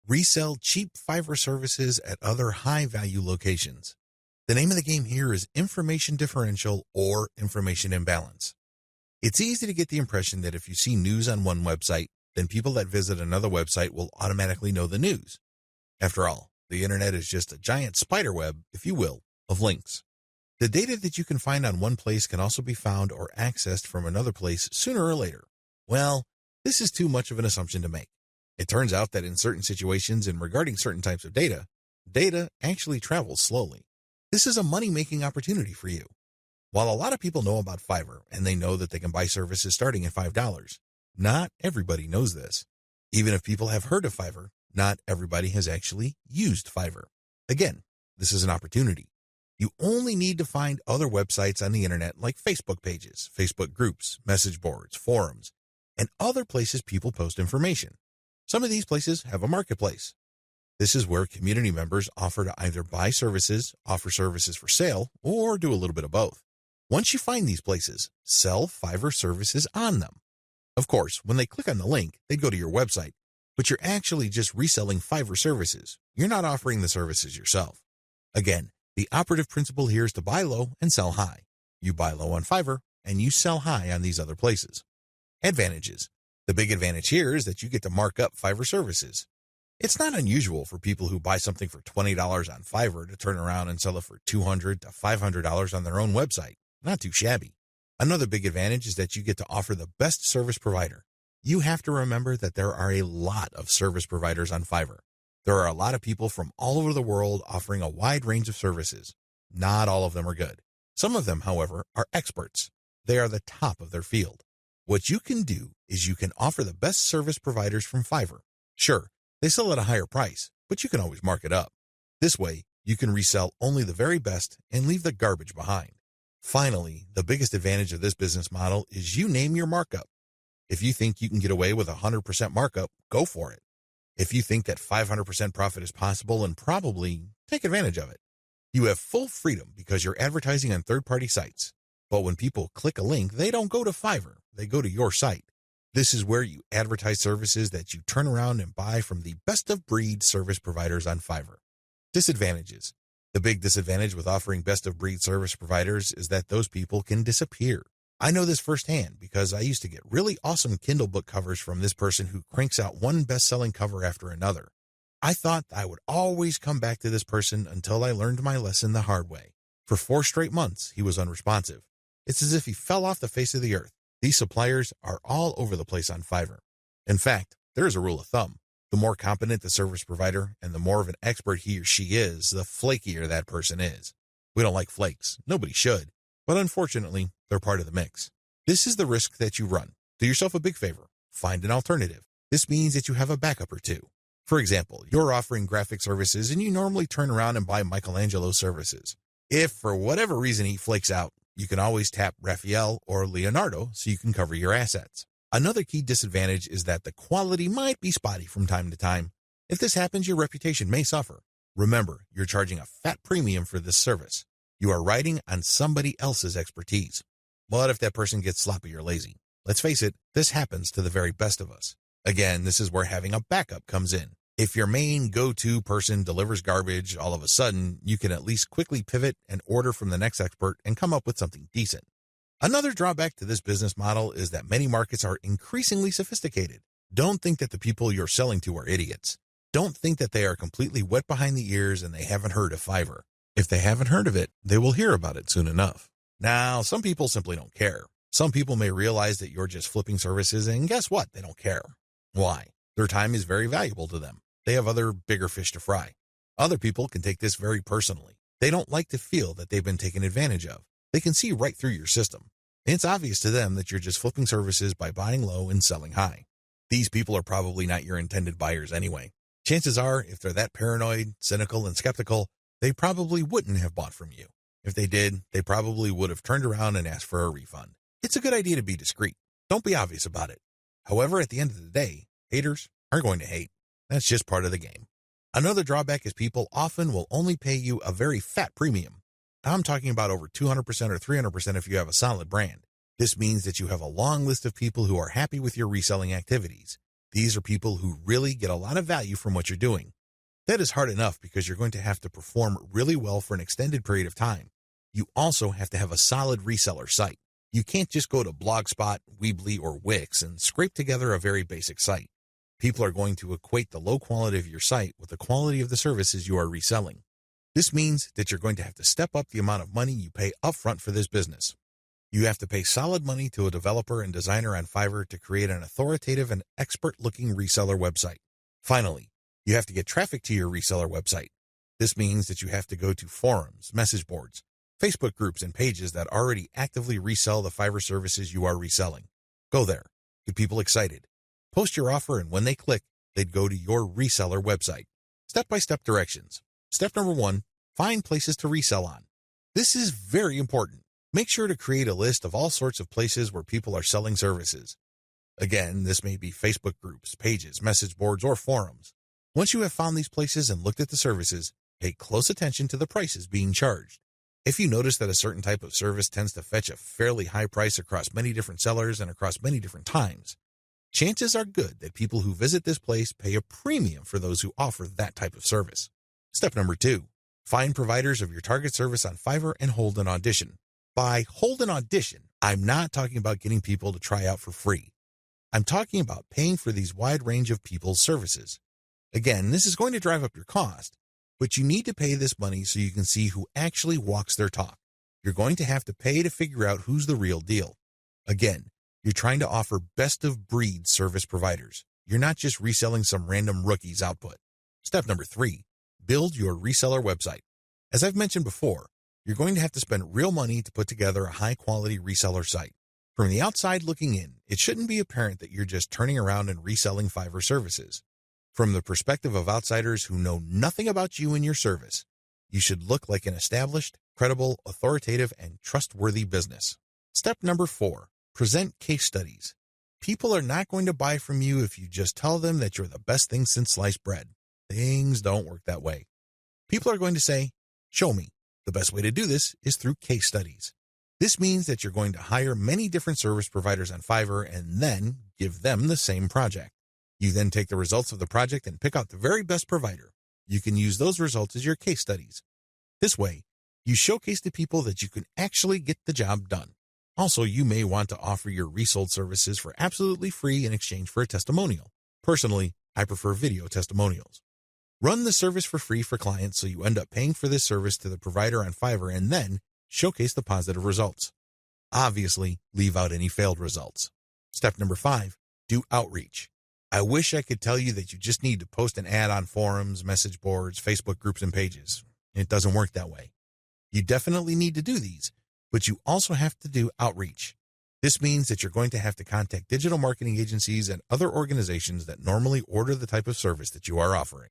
Resell cheap Fiverr services at other high-value locations. The name of the game here is information differential or information imbalance. It's easy to get the impression that if you see news on one website, then people that visit another website will automatically know the news. After all, the internet is just a giant spider web, if you will, of links. The data that you can find on one place can also be found or accessed from another place sooner or later. Well, this is too much of an assumption to make. It turns out that in certain situations and regarding certain types of data actually travels slowly. This is a money-making opportunity for you. While a lot of people know about Fiverr and they know that they can buy services starting at $5, not everybody knows this. Even if people have heard of Fiverr, not everybody has actually used Fiverr. Again, this is an opportunity. You only need to find other websites on the internet like Facebook pages, Facebook groups, message boards, forums, and other places people post information. Some of these places have a marketplace. This is where community members offer to either buy services, offer services for sale, or do a little bit of both. Once you find these places, sell Fiverr services on them. Of course, when they click on the link, they go to your website, but you're actually just reselling Fiverr services. You're not offering the services yourself. Again, the operative principle here is to buy low and sell high. You buy low on Fiverr, and you sell high on these other places. Advantages. The big advantage here is that you get to mark up Fiverr services. It's not unusual for people who buy something for $20 on Fiverr to turn around and sell it for $200 to $500 on their own website. Not too shabby. Another big advantage is that you get to offer the best service provider. You have to remember that there are a lot of service providers on Fiverr. There are a lot of people from all over the world offering a wide range of services. Not all of them are good. Some of them, however, are experts. They are the top of their field. What you can do is you can offer the best service providers from Fiverr. Sure, they sell at a higher price, but you can always mark it up. This way, you can resell only the very best and leave the garbage behind. Finally, the biggest advantage of this business model is you name your markup. If you think you can get away with 100% markup, go for it. If you think that 500% profit is possible, and probably take advantage of it. You have full freedom because you're advertising on third-party sites. But when people click a link, they don't go to Fiverr, they go to your site. This is where you advertise services that you turn around and buy from the best-of-breed service providers on Fiverr. Disadvantages. The big disadvantage with offering best-of-breed service providers is that those people can disappear. I know this firsthand because I used to get really awesome Kindle book covers from this person who cranks out one best-selling cover after another. I thought I would always come back to this person until I learned my lesson the hard way. For 4 straight months, he was unresponsive. It's as if he fell off the face of the earth. These suppliers are all over the place on Fiverr. In fact, there is a rule of thumb. The more competent the service provider and the more of an expert he or she is, the flakier that person is. We don't like flakes. Nobody should. But unfortunately, they're part of the mix. This is the risk that you run. Do yourself a big favor. Find an alternative. This means that you have a backup or two. For example, you're offering graphic services and you normally turn around and buy Michelangelo's services. If for whatever reason he flakes out, you can always tap Raphael or Leonardo so you can cover your assets. Another key disadvantage is that the quality might be spotty from time to time. If this happens, your reputation may suffer. Remember, you're charging a fat premium for this service. You are riding on somebody else's expertise. What if that person gets sloppy or lazy? Let's face it, this happens to the very best of us. Again, this is where having a backup comes in. If your main go-to person delivers garbage, all of a sudden, you can at least quickly pivot and order from the next expert and come up with something decent. Another drawback to this business model is that many markets are increasingly sophisticated. Don't think that the people you're selling to are idiots. Don't think that they are completely wet behind the ears and they haven't heard of Fiverr. If they haven't heard of it, they will hear about it soon enough. Now, some people simply don't care. Some people may realize that you're just flipping services, and guess what? They don't care. Why? Their time is very valuable to them. They have other bigger fish to fry. Other people can take this very personally. They don't like to feel that they've been taken advantage of. They can see right through your system. It's obvious to them that you're just flipping services by buying low and selling high. These people are probably not your intended buyers anyway. Chances are, if they're that paranoid, cynical, and skeptical, they probably wouldn't have bought from you. If they did, they probably would have turned around and asked for a refund. It's a good idea to be discreet. Don't be obvious about it. However, at the end of the day, haters are going to hate. That's just part of the game. Another drawback is people often will only pay you a very fat premium. I'm talking about over 200% or 300% if you have a solid brand. This means that you have a long list of people who are happy with your reselling activities. These are people who really get a lot of value from what you're doing. That is hard enough because you're going to have to perform really well for an extended period of time. You also have to have a solid reseller site. You can't just go to Blogspot, Weebly, or Wix and scrape together a very basic site. People are going to equate the low quality of your site with the quality of the services you are reselling. This means that you're going to have to step up the amount of money you pay upfront for this business. You have to pay solid money to a developer and designer on Fiverr to create an authoritative and expert-looking reseller website. Finally, you have to get traffic to your reseller website. This means that you have to go to forums, message boards, Facebook groups, and pages that already actively resell the Fiverr services you are reselling. Go there. Get people excited. Post your offer, and when they click, they'd go to your reseller website. Step-by-step directions. Step number 1, find places to resell on. This is very important. Make sure to create a list of all sorts of places where people are selling services. Again, this may be Facebook groups, pages, message boards, or forums. Once you have found these places and looked at the services, pay close attention to the prices being charged. If you notice that a certain type of service tends to fetch a fairly high price across many different sellers and across many different times, chances are good that people who visit this place pay a premium for those who offer that type of service. Step number 2, find providers of your target service on Fiverr and hold an audition. By hold an audition, I'm not talking about getting people to try out for free. I'm talking about paying for these wide range of people's services. Again, this is going to drive up your cost, but you need to pay this money so you can see who actually walks their talk. You're going to have to pay to figure out who's the real deal. Again, you're trying to offer best-of-breed service providers. You're not just reselling some random rookie's output. Step number 3, build your reseller website. As I've mentioned before, you're going to have to spend real money to put together a high-quality reseller site. From the outside looking in, it shouldn't be apparent that you're just turning around and reselling Fiverr services. From the perspective of outsiders who know nothing about you and your service, you should look like an established, credible, authoritative, and trustworthy business. Step number 4, present case studies. People are not going to buy from you if you just tell them that you're the best thing since sliced bread. Things don't work that way. People are going to say, show me. The best way to do this is through case studies. This means that you're going to hire many different service providers on Fiverr and then give them the same project. You then take the results of the project and pick out the very best provider. You can use those results as your case studies. This way, you showcase to people that you can actually get the job done. Also, you may want to offer your resold services for absolutely free in exchange for a testimonial. Personally, I prefer video testimonials. Run the service for free for clients so you end up paying for this service to the provider on Fiverr and then showcase the positive results. Obviously, leave out any failed results. Step number 5, do outreach. I wish I could tell you that you just need to post an ad on forums, message boards, Facebook groups, and pages. It doesn't work that way. You definitely need to do these, but you also have to do outreach. This means that you're going to have to contact digital marketing agencies and other organizations that normally order the type of service that you are offering.